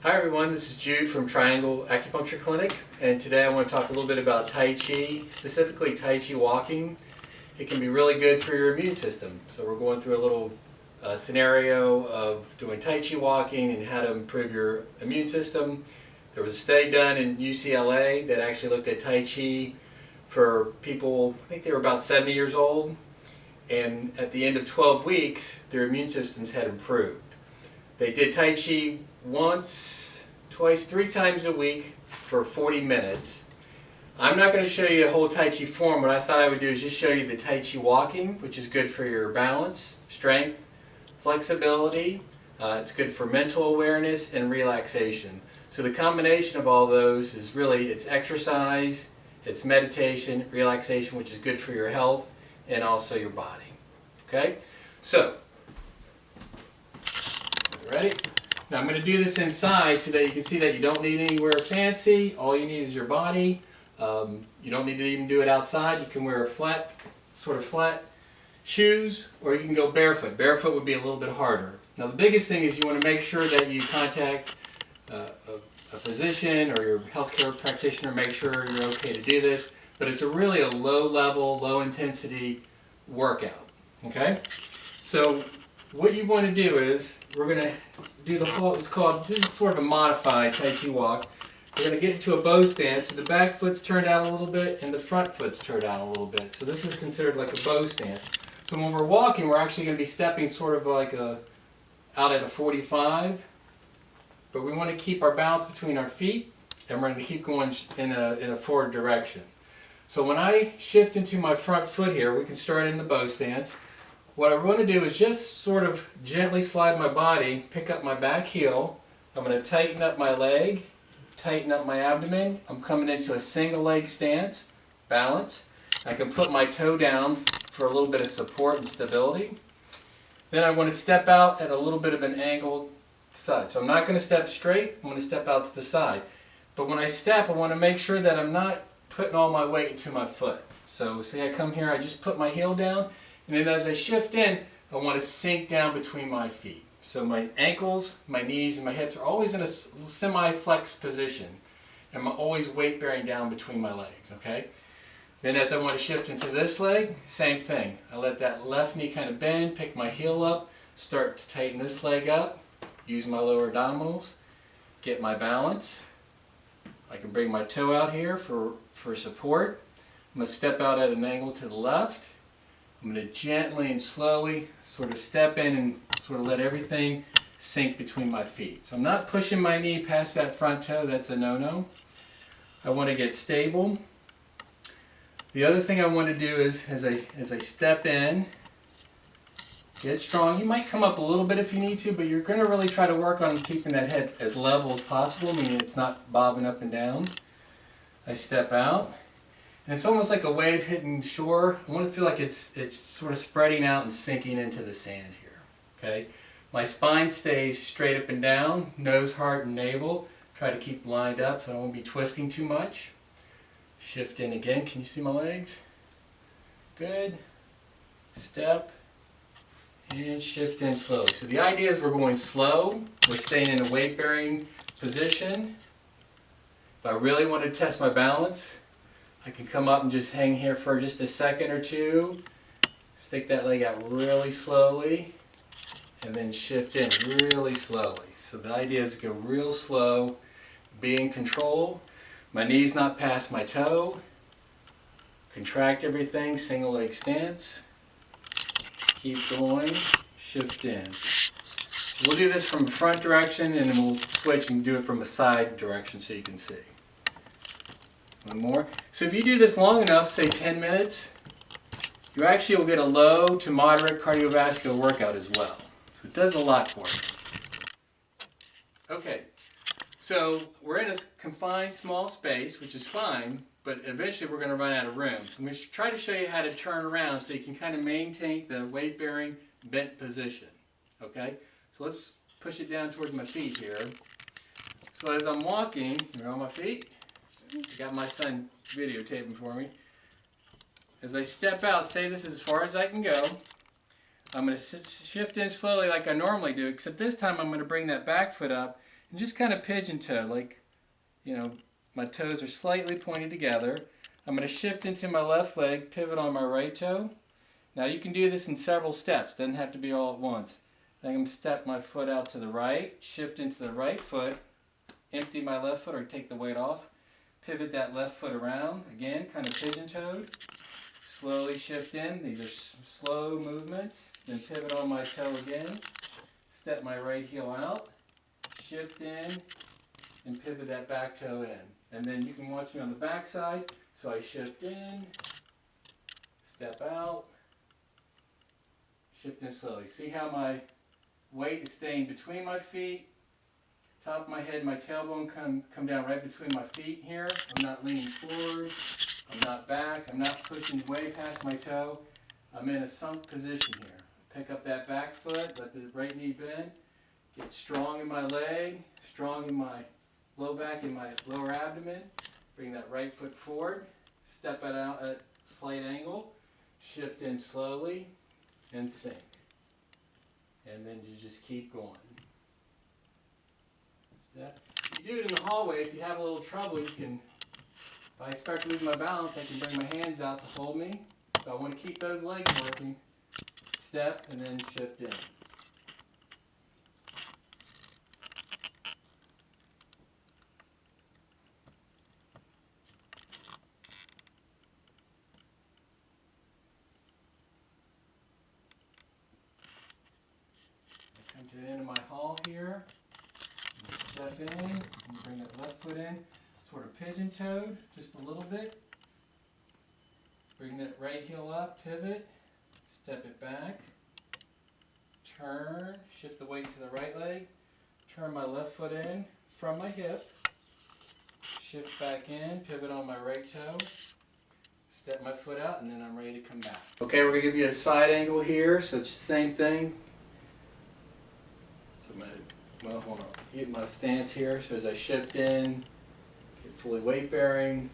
Hi everyone, this is Jude from Triangle Acupuncture Clinic, and today I want to talk a little bit about Tai Chi, specifically Tai Chi Walking. It can be really good for your immune system. So we're going through a little scenario of doing Tai Chi Walking and how to improve your immune system. There was a study done in UCLA that actually looked at Tai Chi for people, I think they were about 70 years old, and at the end of 12 weeks, their immune systems had improved. They did Tai Chi once, twice, 3 times a week for 40 minutes. I'm not going to show you the whole Tai Chi form. What I thought I would do is just show you the Tai Chi Walking, which is good for your balance, strength, flexibility. It's good for mental awareness and relaxation. So the combination of all those is really, it's exercise, it's meditation, relaxation, which is good for your health and also your body. Okay? So, ready? Now I'm going to do this inside so that you can see that you don't need anywhere fancy. All you need is your body. You don't need to even do it outside. You can wear a flat shoes, or you can go barefoot. Barefoot would be a little bit harder. Now the biggest thing is you want to make sure that you contact a physician or your healthcare practitioner. Make sure you're okay to do this. But it's really a low level, low intensity workout. Okay? So what you want to do is, we're going to do the whole, this is sort of a modified Tai Chi walk. We're going to get into a bow stance, so the back foot's turned out a little bit and the front foot's turned out a little bit. So this is considered like a bow stance. So when we're walking, we're actually going to be stepping sort of like out at a 45, but we want to keep our balance between our feet, and we're going to keep going in a forward direction. So when I shift into my front foot here, we can start in the bow stance. What I want to do is just sort of gently slide my body, pick up my back heel. I'm going to tighten up my leg, tighten up my abdomen. I'm coming into a single leg stance, balance. I can put my toe down for a little bit of support and stability. Then I want to step out at a little bit of an angled side. So I'm not going to step straight, I'm going to step out to the side. But when I step, I want to make sure that I'm not putting all my weight into my foot. So see, I come here, I just put my heel down. And then as I shift in, I want to sink down between my feet. So my ankles, my knees, and my hips are always in a semi-flexed position. And I'm always weight bearing down between my legs, okay? Then as I want to shift into this leg, same thing. I let that left knee kind of bend, pick my heel up, start to tighten this leg up, use my lower abdominals, get my balance. I can bring my toe out here for support. I'm going to step out at an angle to the left. I'm going to gently and slowly sort of step in and sort of let everything sink between my feet. So I'm not pushing my knee past that front toe, that's a no-no. I want to get stable. The other thing I want to do is, as I step in, get strong. You might come up a little bit if you need to, but you're going to really try to work on keeping that head as level as possible, meaning it's not bobbing up and down. I step out. And it's almost like a wave hitting shore. I want to feel like it's sort of spreading out and sinking into the sand here. Okay? My spine stays straight up and down, nose, heart, and navel. Try to keep lined up so I won't be twisting too much. Shift in again. Can you see my legs? Good. Step. And shift in slowly. So the idea is we're going slow. We're staying in a weight-bearing position. If I really want to test my balance, I can come up and just hang here for just a second or two, stick that leg out really slowly, and then shift in really slowly. So the idea is to go real slow, be in control, my knees not past my toe, contract everything, single leg stance, keep going, shift in. So we'll do this from the front direction and then we'll switch and do it from a side direction so you can see. One more. So if you do this long enough, say 10 minutes, you actually will get a low to moderate cardiovascular workout as well. So it does a lot for you. Okay, so we're in a confined small space, which is fine, but eventually we're going to run out of room. So I'm going to try to show you how to turn around so you can kind of maintain the weight-bearing bent position. Okay, so let's push it down towards my feet here. So as I'm walking, you're on my feet. I got my son videotaping for me. As I step out, say this is as far as I can go. I'm going to shift in slowly like I normally do, except this time I'm going to bring that back foot up And just kind of pigeon toe, like, my toes are slightly pointed together. I'm going to shift into my left leg, pivot on my right toe. Now you can do this in several steps, doesn't have to be all at once. Then I'm going to step my foot out to the right, shift into the right foot, empty my left foot or take the weight off, pivot that left foot around, again, kind of pigeon-toed. Slowly shift in, these are slow movements, then pivot on my toe again, step my right heel out, shift in, and pivot that back toe in. And then you can watch me on the back side, so I shift in, step out, shift in slowly. See how my weight is staying between my feet, top of my head, my tailbone come down right between my feet here. I'm not leaning forward, I'm not back, I'm not pushing way past my toe. I'm in a sunk position here. Pick up that back foot, let the right knee bend, get strong in my leg, strong in my low back and my lower abdomen. Bring that right foot forward, step it out at a slight angle, shift in slowly, and sink. And then you just keep going. Step. You do it in the hallway. If you have a little trouble, you can, if I start to lose my balance, I can bring my hands out to hold me. So I want to keep those legs working. Step and then shift in. I come to the end of my hall here. Step in, and bring that left foot in, sort of pigeon-toed, just a little bit. Bring that right heel up, pivot, step it back, turn, shift the weight to the right leg, turn my left foot in from my hip, shift back in, pivot on my right toe, step my foot out, and then I'm ready to come back. Okay, we're going to give you a side angle here, so it's the same thing. So I'm going to, well, hold on, get my stance here, so as I shift in, get fully weight bearing,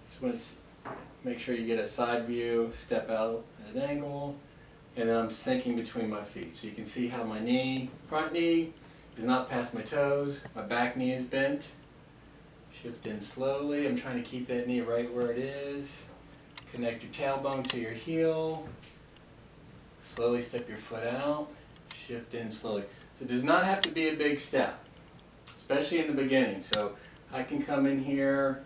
just want to make sure you get a side view, step out at an angle, and then I'm sinking between my feet. So you can see how my knee, front knee, is not past my toes, my back knee is bent. Shift in slowly, I'm trying to keep that knee right where it is. Connect your tailbone to your heel. Slowly step your foot out, shift in slowly. So it does not have to be a big step, especially in the beginning. So I can come in here,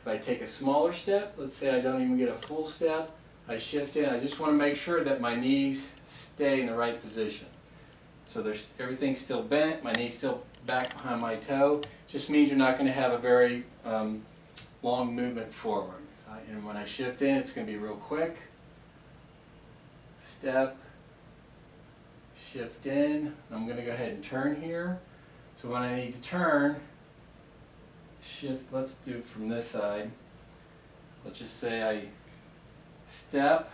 if I take a smaller step, let's say I don't even get a full step, I shift in, I just want to make sure that my knees stay in the right position. So everything's still bent, my knee's still back behind my toe, just means you're not going to have a very long movement forward. And when I shift in, it's going to be real quick. Step, shift in, I'm going to go ahead and turn here. So when I need to turn, shift, let's do it from this side. Let's just say I step,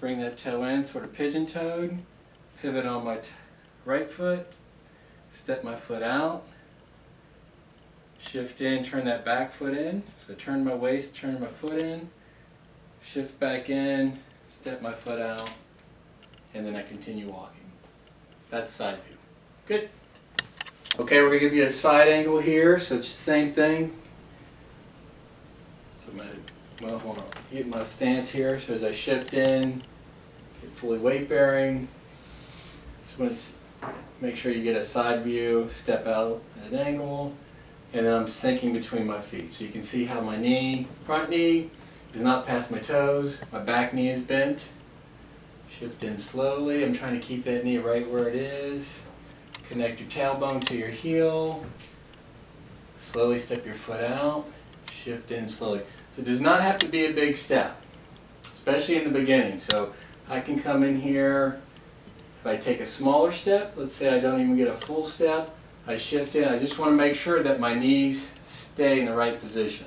bring that toe in, sort of pigeon-toed, pivot on my right foot, step my foot out, shift in, turn that back foot in. So turn my waist, turn my foot in, shift back in, step my foot out, and then I continue walking. That's side view. Good. Okay, we're going to give you a side angle here, so it's the same thing. So I'm going to, well, hold on, get my stance here, so as I shift in, get fully weight bearing, just want to make sure you get a side view, step out at an angle, and then I'm sinking between my feet. So you can see how my knee, front knee, is not past my toes, my back knee is bent. Shift in slowly, I'm trying to keep that knee right where it is. Connect your tailbone to your heel. Slowly step your foot out. Shift in slowly. So it does not have to be a big step, especially in the beginning. So I can come in here, if I take a smaller step, let's say I don't even get a full step, I shift in, I just want to make sure that my knees stay in the right position.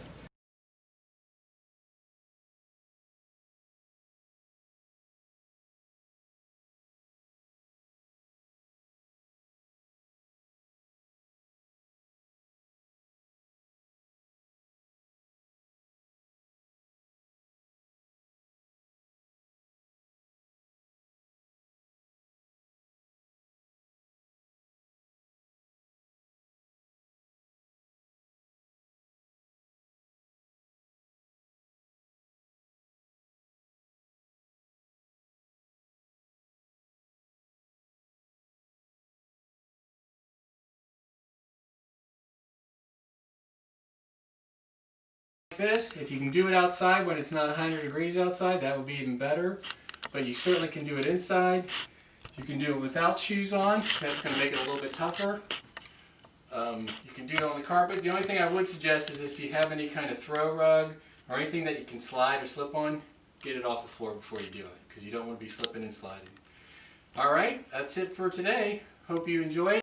this. If you can do it outside when it's not 100 degrees outside, that would be even better. But you certainly can do it inside. You can do it without shoes on. That's going to make it a little bit tougher. You can do it on the carpet. The only thing I would suggest is if you have any kind of throw rug or anything that you can slide or slip on, get it off the floor before you do it, because you don't want to be slipping and sliding. Alright, that's it for today. Hope you enjoy it.